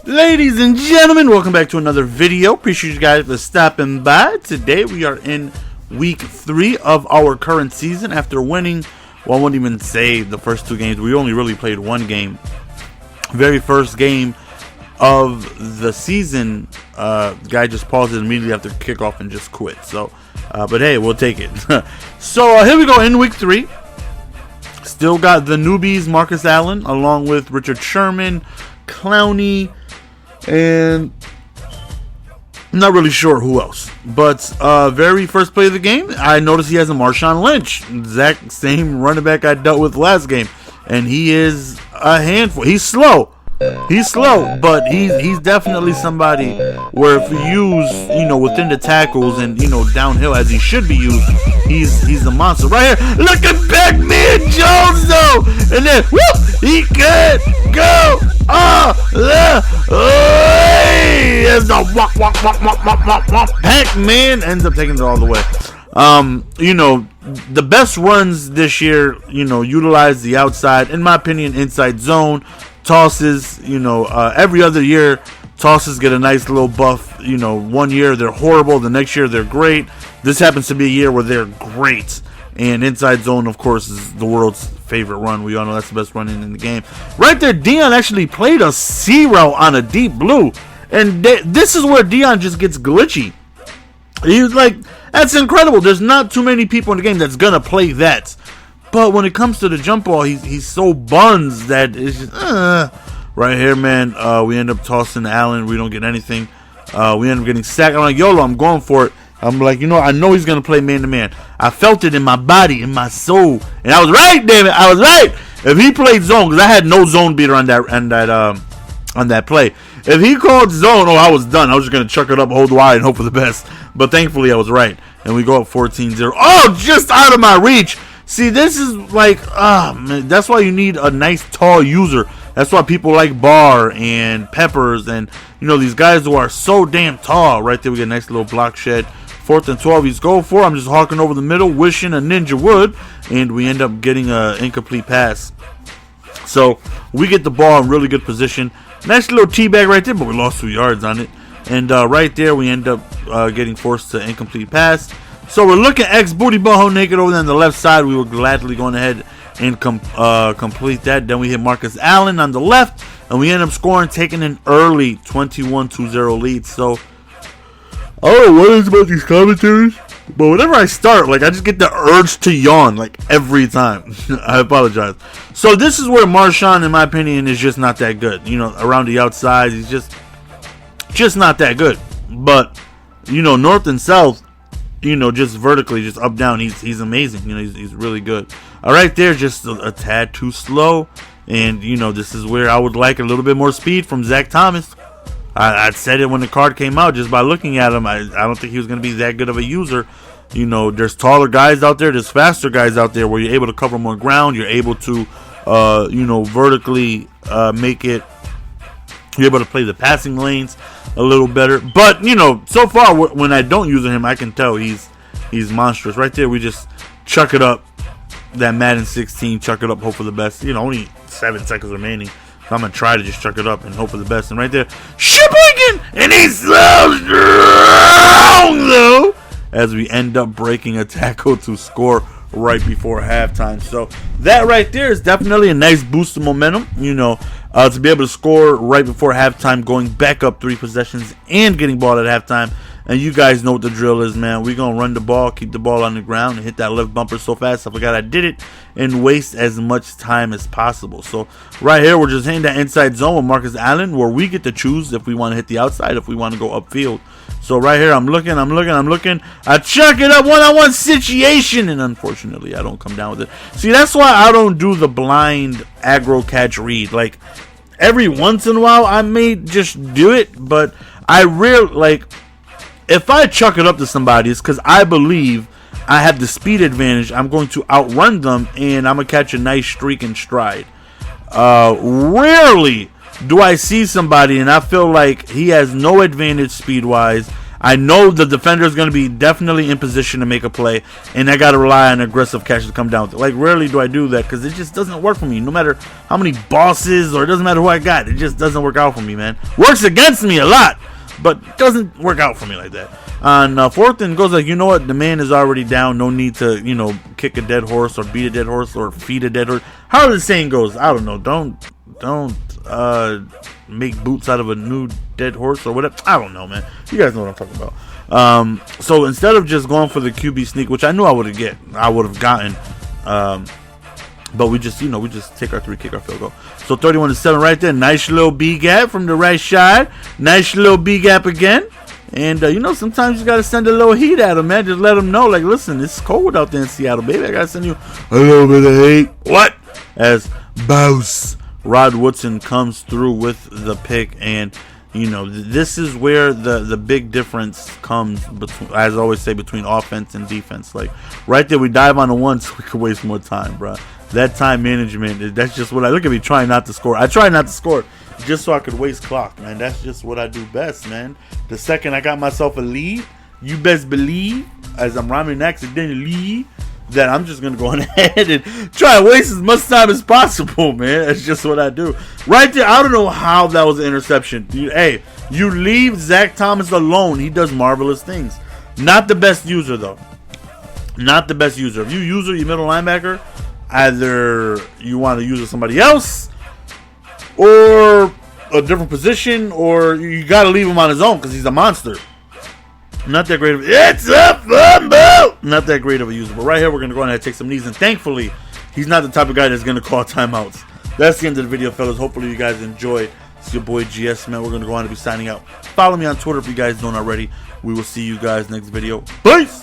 Ladies and gentlemen, welcome back to another video. Appreciate you guys for stopping by. Today we are in week 3 of our current season after winning, well, I won't even say the first 2 games. We only really played 1 game. Very first game of the season, guy just paused it immediately after kickoff and just quit. So, but hey, we'll take it. So here we go in week 3. Still got the newbies, Marcus Allen, along with Richard Sherman, Clowney, and I'm not really sure who else. But very first play of the game, I noticed he has a Marshawn Lynch, exact same running back I dealt with last game, and he is a handful. He's slow, but he's definitely somebody where if you use, within the tackles and downhill as he should be used, he's a monster. Right here, look at Pac-Man Jones though, and then whoop, he could go. There's the walk. Pac-Man ends up taking it all the way. The best runs this year, utilize the outside, in my opinion, inside zone. Tosses, every other year, tosses get a nice little buff. 1 year they're horrible, the next year they're great. This happens to be a year where they're great. And inside zone, of course, is the world's favorite run. We all know that's the best run in the game. Right there, Dion actually played a C route on a deep blue. And this is where Dion just gets glitchy. He's like, that's incredible. There's not too many people in the game that's going to play that. But when it comes to the jump ball, he's so buns that it's just, right here, man. We end up tossing Allen. We don't get anything. We end up getting sacked. I'm like, YOLO, I'm going for it. I'm like, I know he's going to play man-to-man. I felt it in my body, in my soul. And I was right, damn it. I was right. If he played zone, because I had no zone beater on that play. If he called zone, I was done. I was just going to chuck it up, hold wide, and hope for the best. But thankfully, I was right. And we go up 14-0. Oh, just out of my reach. See, this is like, man, that's why you need a nice, tall user. That's why people like Barr and Peppers and, these guys who are so damn tall. Right there, we get a nice little block shed. 4th and 12, he's going for. I'm just hawking over the middle, wishing a ninja would. And we end up getting an incomplete pass. So, we get the ball in really good position. Nice little teabag right there, but we lost 2 yards on it. And right there, we end up getting forced to incomplete pass. So we're looking at Booty Boho naked over there on the left side. We were gladly going ahead and complete that. Then we hit Marcus Allen on the left, and we end up scoring, taking an early 21-2-0 lead. So, I don't know what it is about these commentaries, but whenever I start, I just get the urge to yawn, every time. I apologize. So this is where Marshawn, in my opinion, is just not that good. Around the outside, he's just not that good. But, north and south, just vertically, just up, down, he's amazing. He's really good. All right, there, just a tad too slow. And, this is where I would like a little bit more speed from Zach Thomas. I said it when the card came out, just by looking at him. I don't think he was going to be that good of a user. There's taller guys out there. There's faster guys out there where you're able to cover more ground. You're able to, vertically make it. You're able to play the passing lanes a little better. But, so far, when I don't use him, I can tell he's monstrous. Right there, we just chuck it up. That Madden 16, chuck it up, hope for the best. Only 7 seconds remaining. So I'm going to try to just chuck it up and hope for the best. And right there, Sheboygan! And he's so strong, though, as we end up breaking a tackle to score right before halftime. So that right there is definitely a nice boost of momentum, to be able to score right before halftime, going back up 3 possessions and getting ball at halftime. And you guys know what the drill is, man. We're going to run the ball, keep the ball on the ground, and hit that left bumper so fast I forgot I did it, and waste as much time as possible. So right here, we're just hitting that inside zone with Marcus Allen, where we get to choose if we want to hit the outside, if we want to go upfield. So right here, I'm looking. I chuck it up, one-on-one situation, and unfortunately, I don't come down with it. See, that's why I don't do the blind aggro catch read. Every once in a while, I may just do it, but I rarely, if I chuck it up to somebody, it's because I believe I have the speed advantage. I'm going to outrun them, and I'm going to catch a nice streak and stride. Rarely do I see somebody, and I feel like he has no advantage speed-wise. I know the defender is going to be definitely in position to make a play, and I got to rely on aggressive catch to come down with it. Like, rarely do I do that because it just doesn't work for me. No matter how many bosses or it doesn't matter who I got, it just doesn't work out for me, man. Works against me a lot, but doesn't work out for me like that. On fourth and goes, like, you know what? The man is already down. No need to, kick a dead horse or beat a dead horse or feed a dead horse. However the saying goes, I don't know. Don't make boots out of a new dead horse or whatever. I don't know, man. You guys know what I'm talking about. So instead of just going for the QB sneak, which I knew I would have gotten, but we just take our 3, kick our field goal. So 31-7 right there. Nice little B gap from the right side. Nice little B gap again. And, sometimes you got to send a little heat at them, man. Just let them know, like, listen, it's cold out there in Seattle, baby. I got to send you a little bit of heat. What? As Bouse Rod Woodson comes through with the pick. And, this is where the big difference comes, between, as I always say, between offense and defense. Like, right there, we dive on the one so we can waste more time, bro. That time management, that's just what I look at me trying not to score. I try not to score just so I could waste clock, man. That's just what I do best, man. The second I got myself a lead, you best believe, as I'm rhyming accidentally, that I'm just going to go on ahead and try and waste as much time as possible, man. That's just what I do. Right there, I don't know how that was an interception. You leave Zach Thomas alone. He does marvelous things. Not the best user, though. Not the best user. If you use your middle linebacker, either you want to use somebody else or a different position, or you got to leave him on his own because he's a monster. Not that great of it's a fumble. Not that great of a user. But right here, we're going to go ahead and take some knees. And thankfully, he's not the type of guy that's going to call timeouts. That's the end of the video, fellas. Hopefully, you guys enjoyed. It's your boy GS, man. We're going to go on and be signing out. Follow me on Twitter if you guys don't already. We will see you guys next video. Peace.